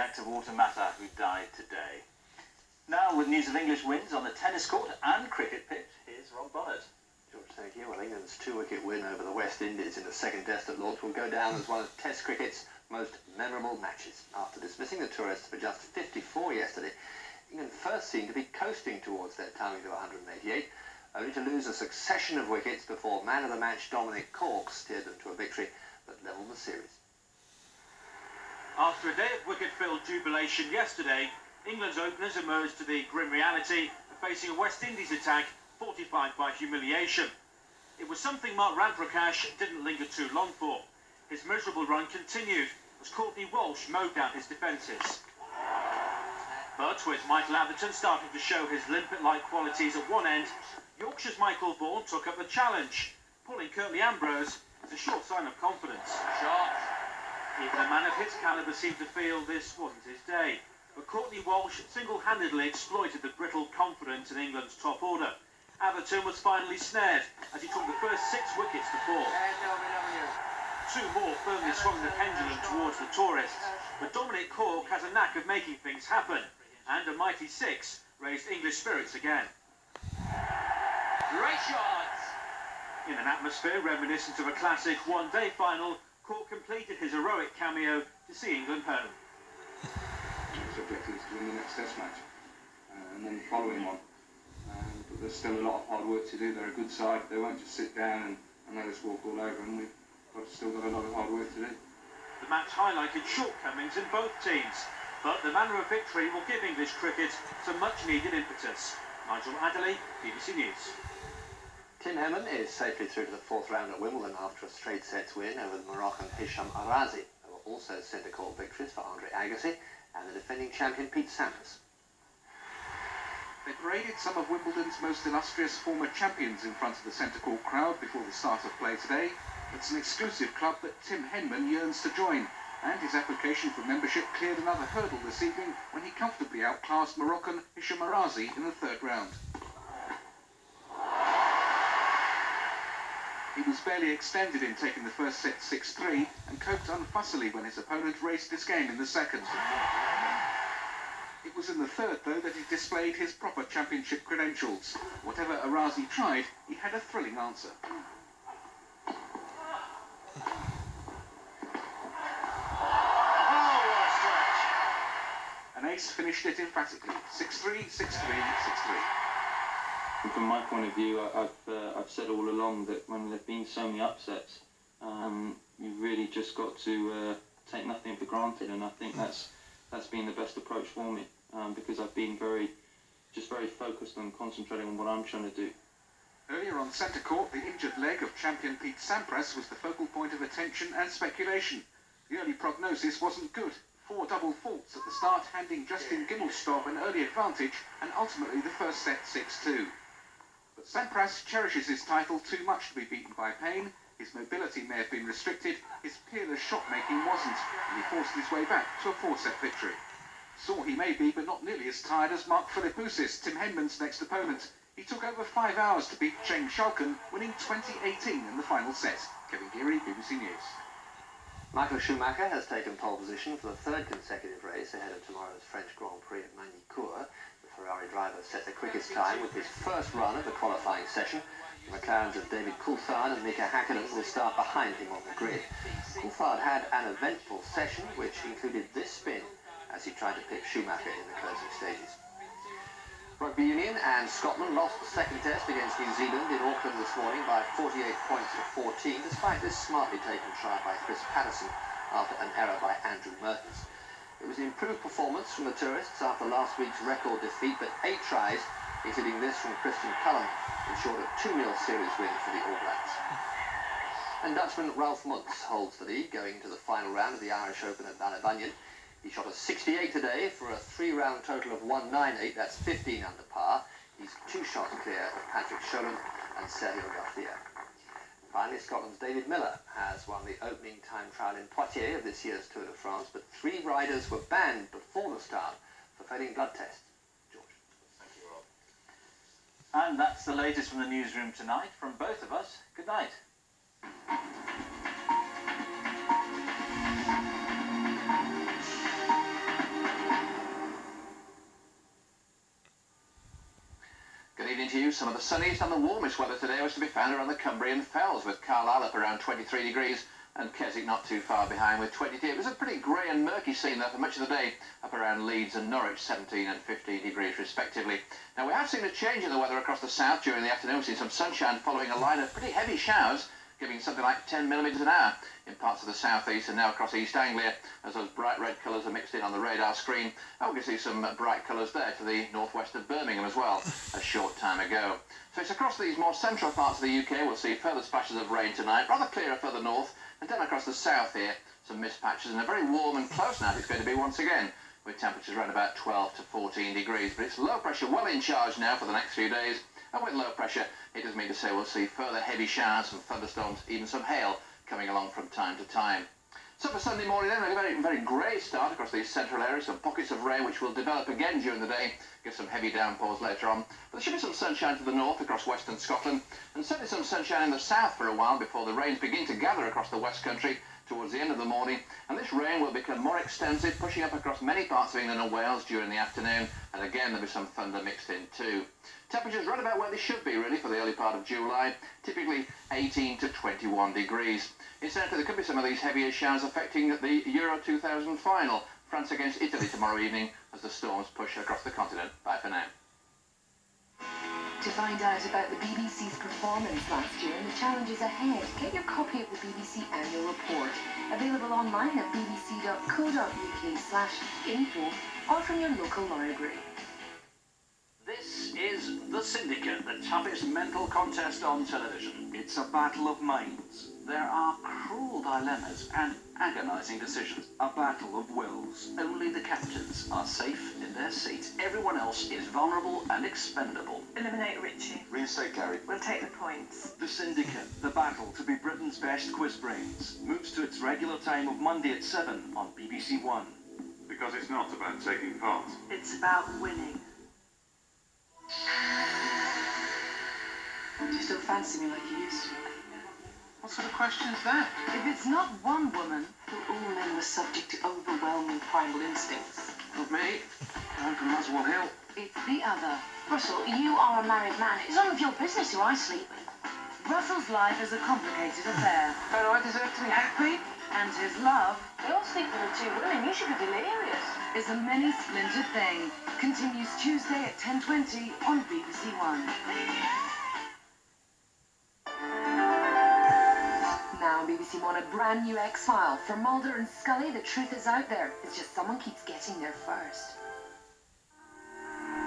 active water matter who died today. Now, with news of English wins on the tennis court and cricket pitch, here's Rob Bonnet. George, thank you. Well, England's 2-wicket win over the West Indies in the second test at Lord's will go down as one of Test cricket's most memorable matches. After dismissing the tourists for just 54 yesterday, England first seemed to be coasting towards their target of 188, only to lose a succession of wickets before man-of-the-match Dominic Cork steered them to a victory that levelled the series. After a day of wicket-filled jubilation yesterday, England's openers emerged to the grim reality of facing a West Indies attack fortified by humiliation. It was something Mark Ramprakash didn't linger too long for. His miserable run continued as Courtney Walsh mowed down his defences. But with Michael Atherton starting to show his limpet-like qualities at one end, Yorkshire's Michael Vaughan took up the challenge. Pulling Curtly Ambrose is a sure sign of confidence. Shot. Even a man of his calibre seemed to feel this wasn't his day. But Courtney Walsh single-handedly exploited the brittle confidence in England's top order. Atherton was finally snared as he took the first 6 wickets to fall. 2 more firmly swung the pendulum towards the tourists. But Dominic Cork has a knack of making things happen. And a mighty 6 raised English spirits again. Great shots! In an atmosphere reminiscent of a classic one-day final, Cork completed his heroic cameo to see England home. The objective is to win the next test match and then the following one. But there's still a lot of hard work to do. They're a good side. They won't just sit down and let us walk all over, and we've still got a lot of hard work to do. The match highlighted shortcomings in both teams, but the manner of victory will give English cricket some much-needed impetus. Nigel Adderley, BBC News. Tim Henman is safely through to the 4th round at Wimbledon after a straight sets win over the Moroccan Hisham Arazi. There were also centre-court victories for Andre Agassi and the defending champion Pete Sampras. They paraded some of Wimbledon's most illustrious former champions in front of the centre-court crowd before the start of play today. It's an exclusive club that Tim Henman yearns to join, and his application for membership cleared another hurdle this evening when he comfortably outclassed Moroccan Hisham Arazi in the 3rd round. He was barely extended in taking the first set 6-3 and coped unfussily when his opponent raced his game in the 2nd. It was in the 3rd, though, that he displayed his proper championship credentials. Whatever Arazi tried, he had a thrilling answer. An ace finished it emphatically. 6-3, 6-3, 6-3. From my point of view, I've said all along that when there have been so many upsets, you've really just got to take nothing for granted, and I think that's been the best approach for me, because I've been very focused on concentrating on what I'm trying to do. Earlier on centre court, the injured leg of champion Pete Sampras was the focal point of attention and speculation. The early prognosis wasn't good. 4 double faults at the start, handing Justin Gimelstob an early advantage, and ultimately the first set 6-2. But Sampras cherishes his title too much to be beaten by pain. His mobility may have been restricted, his peerless shot-making wasn't, and he forced his way back to a 4-set victory. Sore he may be, but not nearly as tired as Mark Philippoussis, Tim Henman's next opponent. He took over 5 hours to beat Cheng Shalken, winning 20-18 in the final set. Kevin Geary, BBC News. Michael Schumacher has taken pole position for the 3rd consecutive race ahead of tomorrow's French Grand Prix at Magny-Cours. The Ferrari driver set the quickest time with his first run of the qualifying session. The McLarens of David Coulthard and Mika Hakkinen will start behind him on the grid. Coulthard had an eventful session which included this spin as he tried to pick Schumacher in the closing stages. Rugby Union and Scotland lost the 2nd test against New Zealand in Auckland this morning by 48 points to 14, despite this smartly taken try by Chris Patterson after an error by Andrew Mertens. It was an improved performance from the tourists after last week's record defeat, but 8 tries, including this from Christian Cullen, ensured a 2-0 series win for the All Blacks. And Dutchman Ralph Muntz holds the lead going into the final round of the Irish Open at Ballybunion. He shot a 68 today for a 3-round total of 198, that's 15 under par. He's 2 shots clear of Patrick Sholin and Sergio Garcia. Finally, Scotland's David Miller has won the opening time trial in Poitiers of this year's Tour de France, but 3 riders were banned before the start for failing blood tests. George. Thank you, Rob. And that's the latest from the newsroom tonight. From both of us, good night. some of the sunniest and the warmest weather today was to be found around the Cumbrian Fells, with Carlisle up around 23 degrees and Keswick not too far behind with 22. It was a pretty grey and murky scene there for much of the day, up around Leeds and Norwich, 17 and 15 degrees respectively. Now, we have seen a change in the weather across the south during the afternoon. We've seen some sunshine following a line of pretty heavy showers, giving something like 10 millimetres an hour in parts of the southeast and now across East Anglia, as those bright red colours are mixed in on the radar screen. And we can see some bright colours there to the northwest of Birmingham as well, a short time ago. So it's across these more central parts of the UK. We'll see further splashes of rain tonight, rather clearer further north, and then across the south here, some mist patches, and a very warm and close night it's going to be once again, with temperatures around about 12 to 14 degrees. But it's low pressure well in charge now for the next few days, and with low pressure, it does mean to say we'll see further heavy showers, some thunderstorms, even some hail coming along from time to time. So for Sunday morning then, a very grey start across these central areas, some pockets of rain which will develop again during the day, give some heavy downpours later on. But there should be some sunshine to the north across western Scotland, and certainly some sunshine in the south for a while before the rains begin to gather across the West Country towards the end of the morning, and this rain will become more extensive, pushing up across many parts of England and Wales during the afternoon, and again there'll be some thunder mixed in too. Temperatures right about where they should be really for the early part of July, typically 18 to 21 degrees. Incidentally, there could be some of these heavier showers affecting the Euro 2000 final, France against Italy tomorrow evening, as the storms push across the continent. Bye for now. To find out about the BBC's performance last year and the challenges ahead, get your copy of the BBC Annual Report, available online at bbc.co.uk/info or from your local library. This is The Syndicate, the toughest mental contest on television. It's a battle of minds. There are cruel dilemmas and agonising decisions. A battle of wills. Only the captains are safe in their seats. Everyone else is vulnerable and expendable. Eliminate Richie. Reinstate Gary. We'll take the points. The Syndicate, the battle to be Britain's best quiz brains, moves to its regular time of Monday at 7 on BBC One. Because it's not about taking part. It's about winning. Do you still fancy me like you used to? What sort of question is that? If it's not one woman, then all men were subject to overwhelming primal instincts. Not me. I can as well help. It's the other. Russell, you are a married man. It's none of your business who I sleep with. Russell's life is a complicated affair. Don't I deserve to be happy? And his love They all sleep with the two women. You should be delirious. is a many-splintered thing. Continues Tuesday at 10:20 on BBC One. Now BBC One, a brand new X-File. For Mulder and Scully, the truth is out there. It's just someone keeps getting there first.